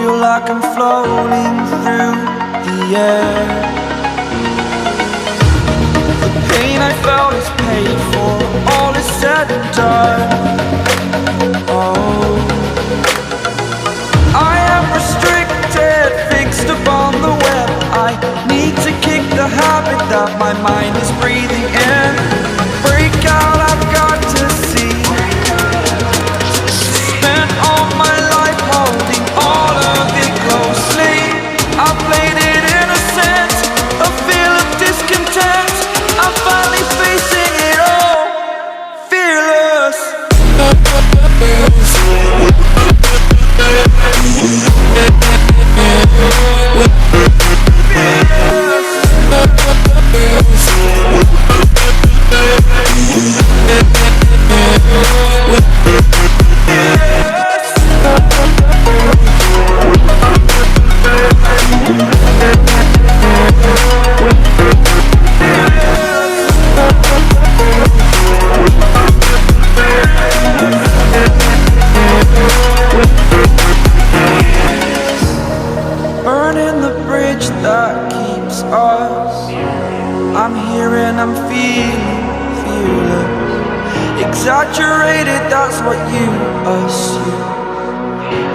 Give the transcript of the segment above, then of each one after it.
feel like I'm floating through the air. The pain I felt is paid for, all is said and done. Oh, I am restricted, fixed upon the web. I need to kick the habit that my mind is breathing in. Break out, I've got to see. Spent all my life holding all of it closely. I played it innocent, a feel of discontent. I'm finally facing it all, fearless. Burning the bridge that keeps us. I'm here and I'm feeling fearless. Exaggerated, that's what you assume.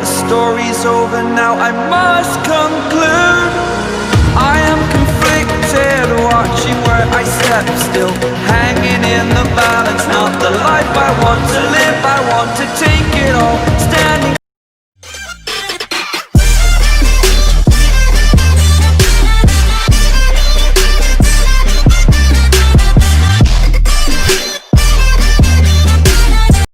The story's over now, I must conclude. I am conflicted, watching where I step still, hanging in the balance. Not the life I want to live, I want to take it all. Standing